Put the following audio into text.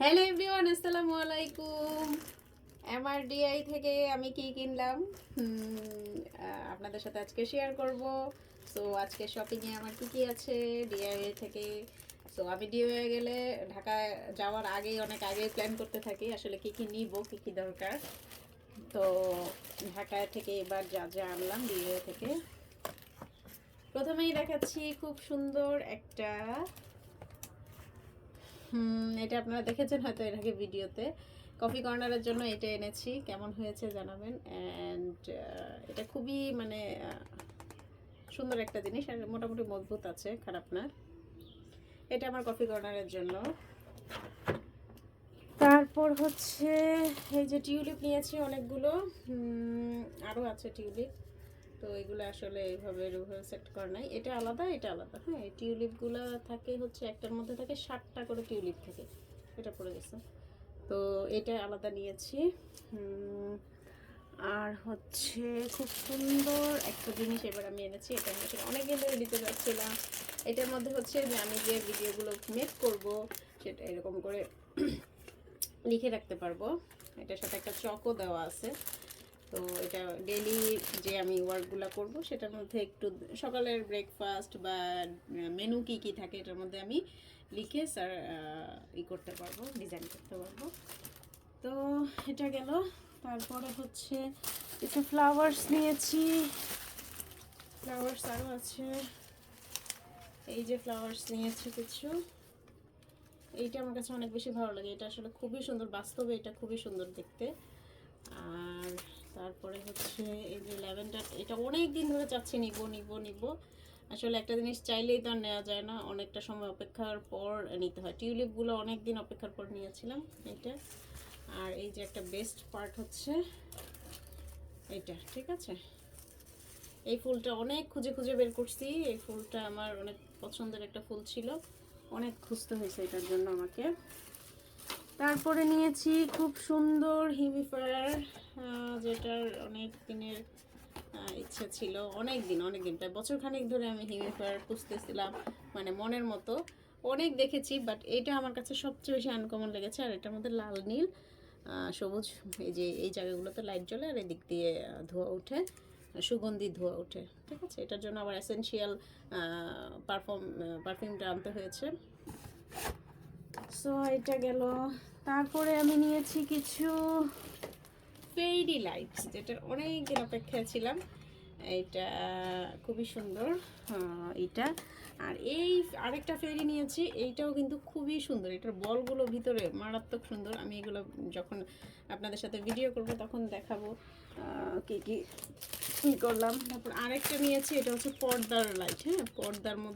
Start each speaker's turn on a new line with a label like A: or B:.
A: Hello everyone, আসসালামু আলাইকুম। MRDI থেকে আমি কি কিনলাম আপনাদের সাথে আজকে শেয়ার করব। সো আজকে শপিংয়ে আমার কি কি আছে ডিআইওয়াই থেকে। সো আমি ডিআইওয়াই গেলে ঢাকায় যাওয়ার আগেই অনেক আগেই প্ল্যান করতে থাকি আসলে কি কি নিব, কি কি দরকার। তো ঢাকায় থেকে এবার যা যা আনলাম ডিআইওয়াই থেকে, প্রথমেই দেখাচ্ছি খুব সুন্দর একটা এটা আপনারা দেখেছেন হয়তো এর আগে ভিডিওতে। কফি কর্নারের জন্য এটা এনেছি, কেমন হয়েছে জানাবেন। অ্যান্ড এটা খুবই মানে সুন্দর একটা জিনিস, আর মোটামুটি মজবুত আছে, খারাপ না। এটা আমার কফি কর্নারের জন্য। তারপর হচ্ছে এই যে টিউলিপ নিয়েছি অনেকগুলো, আরও আছে টিউলিপ। তো এগুলো আসলে এইভাবে সেট করা নাই, এটা আলাদা এটা আলাদা। হ্যাঁ, এই টিউলিপগুলো থাকে হচ্ছে একটার মধ্যে থাকে 60টা করে টিউলিপ থাকে। এটা পড়ে গেছে, তো এটা আলাদা নিয়েছি। আর হচ্ছে খুব সুন্দর একটা জিনিস এবার আমি এনেছি, এটা আমি আসলে অনেকদিন ধরে দিতে যাচ্ছিলাম। এটার মধ্যে হচ্ছে যে আমি যে ভিডিওগুলো মেক করব সেটা এরকম করে লিখে রাখতে পারবো। এটার সাথে একটা চকও দেওয়া আছে। তো এটা ডেইলি যে আমি ওয়ার্কগুলো করব সেটার মধ্যে একটু সকালের ব্রেকফাস্ট বা মেনু কি কি থাকে এটার মধ্যে আমি লিখে স্যার করতে পারবো, ডিজাইন করতে পারবো। তো এটা গেল। তারপরে হচ্ছে কিছু ফ্লাওয়ার্স নিয়েছি, ফ্লাওয়ার্স আরও আছে। এই যে ফ্লাওয়ার্স নিয়েছি কিছু, এইটা আমার কাছে অনেক বেশি ভালো লাগে, এটা আসলে খুবই সুন্দর, বাস্তবে এটা খুবই সুন্দর দেখতে। আর তারপরে হচ্ছে এই যে ল্যাভেন্ডার, এটা অনেক দিন ধরে চাচ্ছি নিব নিব নিব। আসলে একটা জিনিস চাইলেই তো আর নেওয়া যায় না, অনেকটা সময় অপেক্ষার পর নিতে হয়। টিউলিপগুলো অনেক দিন অপেক্ষার পর নিয়েছিলাম এটা। আর এই যে একটা বেস্ট পার্ট হচ্ছে এইটা, ঠিক আছে। এই ফুলটা অনেক খুঁজে খুঁজে বের করছি, এই ফুলটা আমার অনেক পছন্দের একটা ফুল ছিল, অনেক খুঁজতে হয়েছে এটার জন্য আমাকে। তারপরে নিয়েছি খুব সুন্দর হিউমিডিফায়ার, যেটার অনেক দিনের ইচ্ছা ছিল, অনেক দিন প্রায় বছরখানেক ধরে আমি হিউমিডিফায়ার খুঁজতেছিলাম, মানে মনের মতো অনেক দেখেছি, বাট এটা আমার কাছে সবচেয়ে বেশি আনকমন লেগেছে। আর এটার মধ্যে লাল নীল সবুজ, এই যে এই জায়গাগুলোতে লাইট জ্বলে আর এদিক দিয়ে ধোঁয়া ওঠে, সুগন্ধি ধোঁয়া ওঠে, ঠিক আছে। এটার জন্য আবার এসেনশিয়াল পারফিউমটা আনতে হয়েছে। সো এটা গেল। তারপরে আমি নিয়েছি কিছু ফেরি লাইটস, যেটার অনেক দিন অপেক্ষায় ছিলাম। এইটা খুবই সুন্দর, এইটা। আর এই আরেকটা ফেরি নিয়েছি, এইটাও কিন্তু খুবই সুন্দর, এটার বলগুলো ভিতরে মারাত্মক সুন্দর। আমি এগুলো যখন আপনাদের সাথে ভিডিও করব তখন দেখাবো কি কি করলাম। তারপর আরেকটা নিয়েছি, এটা হচ্ছে পর্দার লাইট। হ্যাঁ, পর্দার মধ্যে